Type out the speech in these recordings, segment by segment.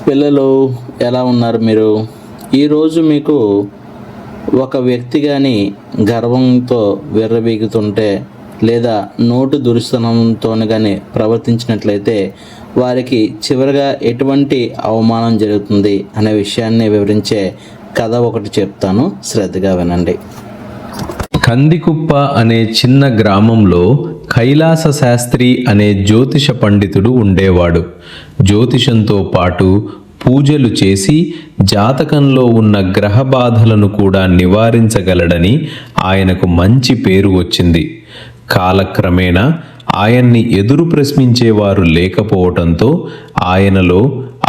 పిల్లలు ఎలా ఉన్నారు మీరు? ఈరోజు మీకు ఒక వ్యక్తి కానీ గర్వంతో విర్రవీగుతుంటే లేదా నోటు దురుస్తనంతో కానీ ప్రవర్తించినట్లయితే వారికి చివరిగా ఎటువంటి అవమానం జరుగుతుంది అనే విషయాన్ని వివరించే కథ ఒకటి చెప్తాను, శ్రద్ధగా వినండి. కందికుప్ప అనే చిన్న గ్రామంలో కైలాస శాస్త్రి అనే జ్యోతిష పండితుడు ఉండేవాడు. జ్యోతిషంతో పాటు పూజలు చేసి జాతకంలో ఉన్న గ్రహ బాధలను కూడా నివారించగలడని ఆయనకు మంచి పేరు వచ్చింది. కాలక్రమేణా ఆయన్ని ఎదురు ప్రశ్నించేవారు లేకపోవటంతో ఆయనలో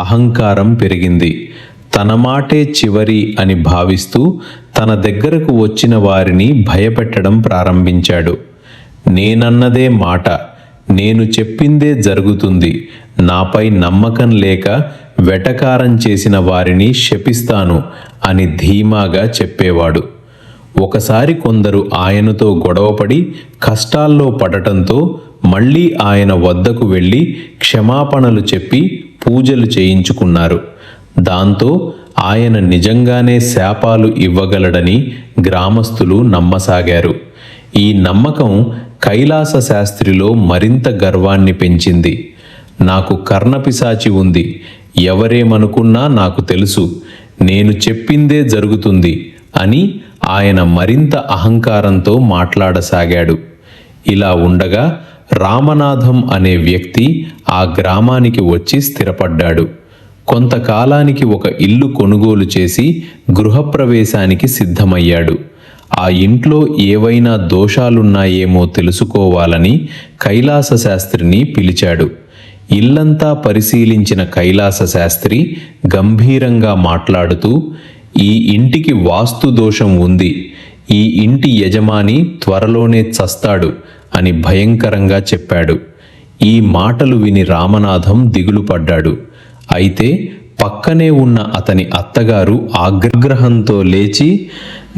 అహంకారం పెరిగింది. తన మాటే చివరి అని భావిస్తూ తన దగ్గరకు వచ్చిన వారిని భయపెట్టడం ప్రారంభించాడు. నేనన్నదే మాట, నేను చెప్పిందే జరుగుతుంది, నాపై నమ్మకం లేక వెటకారం చేసిన వారిని శపిస్తాను అని ధీమాగా చెప్పేవాడు. ఒకసారి కొందరు ఆయనతో గొడవపడి కష్టాల్లో పడటంతో మళ్ళీ ఆయన వద్దకు వెళ్ళి క్షమాపణలు చెప్పి పూజలు చేయించుకున్నారు. దాంతో ఆయన నిజంగానే శాపాలు ఇవ్వగలడని గ్రామస్తులు నమ్మసాగారు. ఈ నమ్మకం కైలాస శాస్త్రిలో మరింత గర్వాన్ని పెంచింది. నాకు కర్ణపిశాచి ఉంది, ఎవరేమనుకున్నా నాకు తెలుసు, నేను చెప్పిందే జరుగుతుంది అని ఆయన మరింత అహంకారంతో మాట్లాడసాగాడు. ఇలా ఉండగా రామనాథం అనే వ్యక్తి ఆ గ్రామానికి వచ్చి స్థిరపడ్డాడు. కొంతకాలానికి ఒక ఇల్లు కొనుగోలు చేసి గృహప్రవేశానికి సిద్ధమయ్యాడు. ఆ ఇంట్లో ఏవైనా దోషాలున్నాయేమో తెలుసుకోవాలని కైలాస శాస్త్రిని పిలిచాడు. ఇల్లంతా పరిశీలించిన కైలాస శాస్త్రి గంభీరంగా మాట్లాడుతూ, ఈ ఇంటికి వాస్తు దోషం ఉంది, ఈ ఇంటి యజమాని త్వరలోనే చస్తాడు అని భయంకరంగా చెప్పాడు. ఈ మాటలు విని రామనాథం దిగులు పడ్డాడు. అయితే పక్కనే ఉన్న అతని అత్తగారు ఆగ్రహంతో లేచి,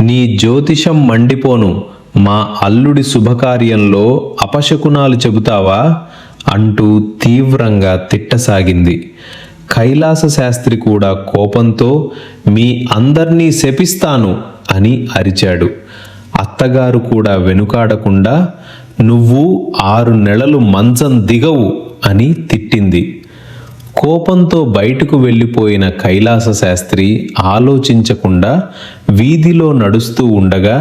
నీ జ్యోతిషం మండిపోను, మా అల్లుడి శుభకార్యంలో అపశకునాలు చెబుతావా అంటూ తీవ్రంగా తిట్టసాగింది. కైలాస శాస్త్రి కూడా కోపంతో, మీ అందర్నీ శపిస్తాను అని అరిచాడు. అత్తగారు కూడా వెనుకాడకుండా, నువ్వు 6 నెలలు మంచం దిగవు అని తిట్టింది. కోపంతో బయటకు వెళ్ళిపోయిన కైలాస శాస్త్రి ఆలోచించకుండా వీధిలో నడుస్తూ ఉండగా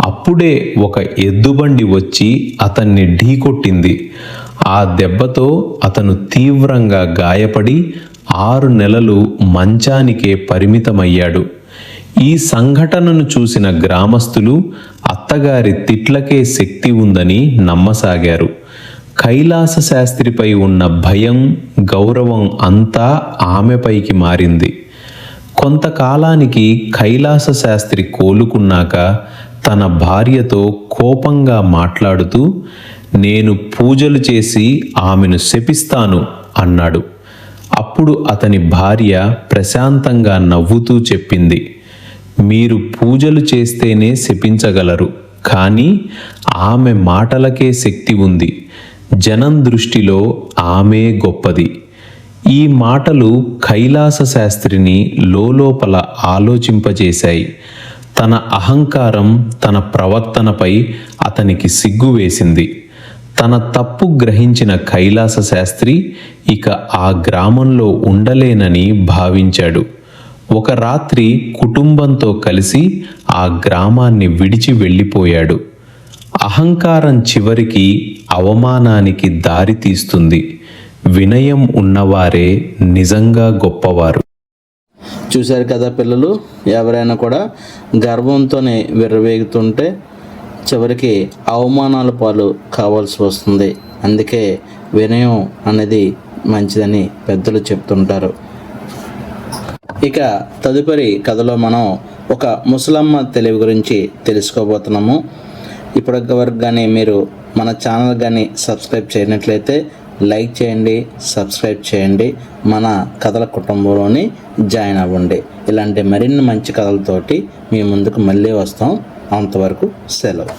అప్పుడే ఒక ఎద్దుబండి వచ్చి అతన్ని ఢీకొట్టింది. ఆ దెబ్బతో అతను తీవ్రంగా గాయపడి 6 నెలలు మంచానికే పరిమితమయ్యాడు. ఈ సంఘటనను చూసిన గ్రామస్తులు అత్తగారి తిట్లకే శక్తి ఉందని నమ్మసాగారు. కైలాస శాస్త్రిపై ఉన్న భయం, గౌరవం అంతా ఆమెపైకి మారింది. కొంతకాలానికి కైలాస శాస్త్రి కోలుకున్నాక తన భార్యతో కోపంగా మాట్లాడుతూ, నేను పూజలు చేసి ఆమెను శపిస్తాను అన్నాడు. అప్పుడు అతని భార్య ప్రశాంతంగా నవ్వుతూ చెప్పింది, మీరు పూజలు చేస్తేనే శపించగలరు, కానీ ఆమె మాటలకే శక్తి ఉంది, జనం దృష్టిలో ఆమె గొప్పది. ఈ మాటలు కైలాస శాస్త్రిని లోలోపల ఆలోచింపజేశాయి. తన అహంకారం, తన ప్రవర్తనపై అతనికి సిగ్గు వేసింది. తన తప్పు గ్రహించిన కైలాస శాస్త్రి ఇక ఆ గ్రామంలో ఉండలేనని భావించాడు. ఒక రాత్రి కుటుంబంతో కలిసి ఆ గ్రామాన్ని విడిచి వెళ్ళిపోయాడు. అహంకారం చివరికి అవమానానికి దారి తీస్తుంది. వినయం ఉన్నవారే నిజంగా గొప్పవారు. చూశారు కదా పిల్లలు, ఎవరైనా కూడా గర్వంతోనే విర్రవేగుతుంటే చివరికి అవమానాల పాలు కావాల్సి వస్తుంది. అందుకే వినయం అనేది మంచిదని పెద్దలు చెప్తుంటారు. ఇక తదుపరి కథలో మనం ఒక ముసలమ్మ తెలివి గురించి తెలుసుకోబోతున్నాము. ఇప్పటివరకు కానీ మీరు మన ఛానల్ కానీ సబ్స్క్రైబ్ చేయనట్లయితే లైక్ చేయండి, సబ్స్క్రైబ్ చేయండి, మన కథల కుటుంబంలోని జాయిన్ అవ్వండి. ఇలాంటి మరిన్ని మంచి కథలతోటి మీ ముందుకు మళ్ళీ వస్తాం. అంతవరకు సెలవు.